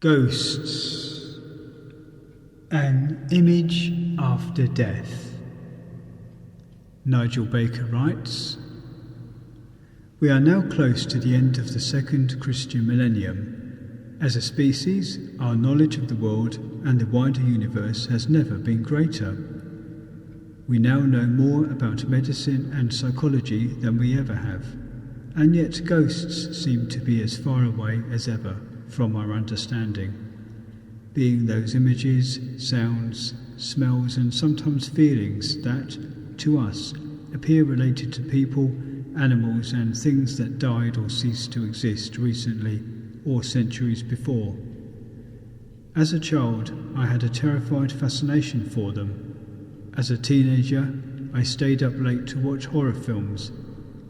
Ghosts. An image after death. Nigel Baker writes, "We are now close to the end of the second Christian millennium. As a species, our knowledge of the world and the wider universe has never been greater. We now know more about medicine and psychology than we ever have, and yet ghosts seem to be as far away as ever from our understanding, being those images, sounds, smells and sometimes feelings that, to us, appear related to people, animals and things that died or ceased to exist recently or centuries before. As a child, I had a terrified fascination for them. As a teenager, I stayed up late to watch horror films,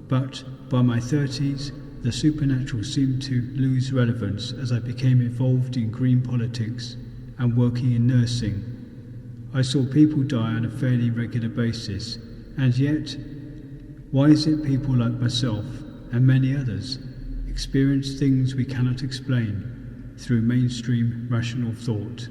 but by my 30s, the supernatural seemed to lose relevance as I became involved in green politics and working in nursing. I saw people die on a fairly regular basis, and yet, why is it people like myself and many others experience things we cannot explain through mainstream rational thought?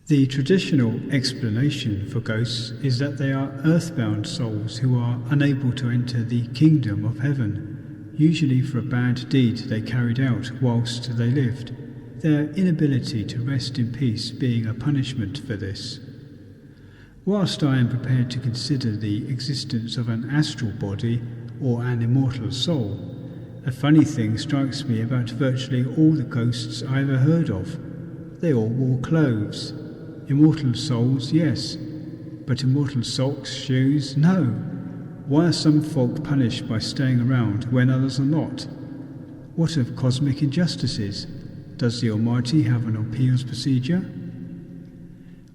The traditional explanation for ghosts is that they are earthbound souls who are unable to enter the kingdom of heaven, usually for a bad deed they carried out whilst they lived, their inability to rest in peace being a punishment for this. Whilst I am prepared to consider the existence of an astral body or an immortal soul, a funny thing strikes me about virtually all the ghosts I ever heard of. They all wore clothes. Immortal souls, yes, but immortal socks, shoes, no. Why are some folk punished by staying around when others are not? What of cosmic injustices? Does the Almighty have an appeals procedure?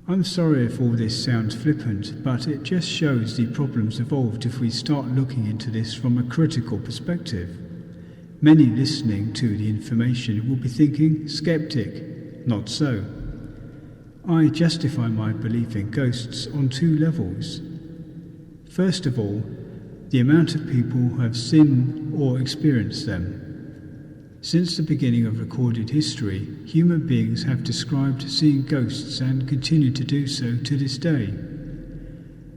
I'm sorry if all this sounds flippant, but it just shows the problems evolved if we start looking into this from a critical perspective. Many listening to the information will be thinking, skeptic. Not so. I justify my belief in ghosts on two levels. First of all, the amount of people who have seen or experienced them. Since the beginning of recorded history, human beings have described seeing ghosts and continue to do so to this day.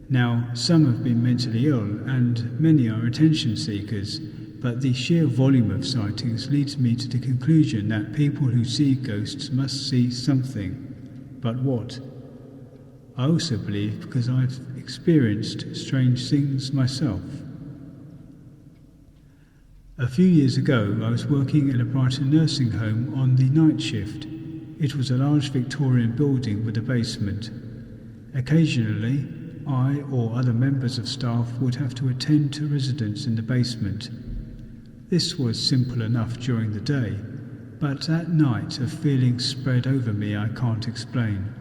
Now, some have been mentally ill and many are attention seekers, but the sheer volume of sightings leads me to the conclusion that people who see ghosts must see something. But what? I also believe because I've experienced strange things myself. A few years ago, I was working in a Brighton nursing home on the night shift. It was a large Victorian building with a basement. Occasionally, I or other members of staff would have to attend to residents in the basement. This was simple enough during the day, but at night a feeling spread over me I can't explain.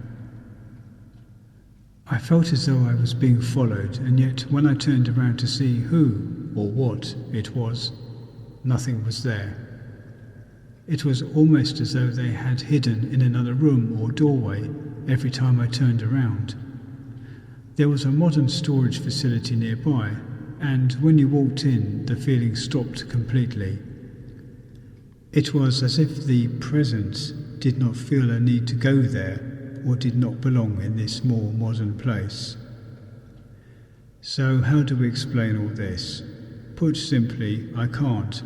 I felt as though I was being followed, and yet when I turned around to see who or what it was, nothing was there. It was almost as though they had hidden in another room or doorway every time I turned around. There was a modern storage facility nearby, and when you walked in, the feeling stopped completely. It was as if the presence did not feel a need to go there or did not belong in this more modern place. So how do we explain all this? Put simply, I can't.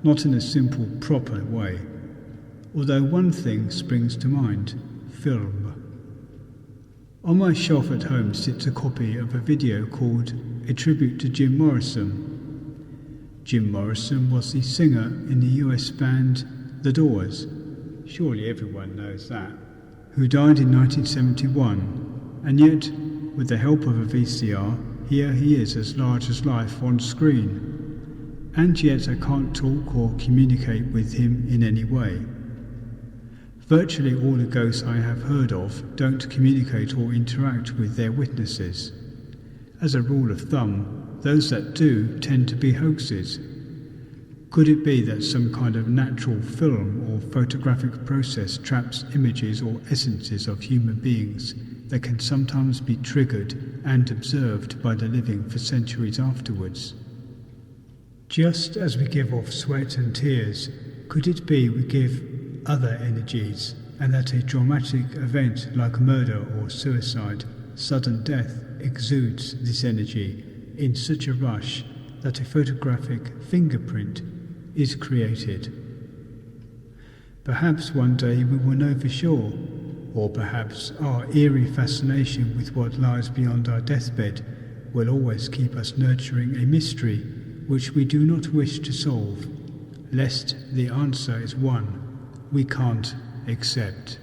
Not in a simple, proper way. Although one thing springs to mind: film. On my shelf at home sits a copy of a video called A Tribute to Jim Morrison. Jim Morrison was the singer in the US band The Doors, surely everyone knows that, who died in 1971, and yet, with the help of a VCR, here he is as large as life on screen, and yet I can't talk or communicate with him in any way. Virtually all the ghosts I have heard of don't communicate or interact with their witnesses. As a rule of thumb, those that do tend to be hoaxes. Could it be that some kind of natural film or photographic process traps images or essences of human beings that can sometimes be triggered and observed by the living for centuries afterwards? Just as we give off sweat and tears, could it be we give other energies, and that a dramatic event like murder or suicide, sudden death, exudes this energy in such a rush that a photographic fingerprint is created. Perhaps one day we will know for sure, or perhaps our eerie fascination with what lies beyond our deathbed will always keep us nurturing a mystery which we do not wish to solve, lest the answer is one we can't accept.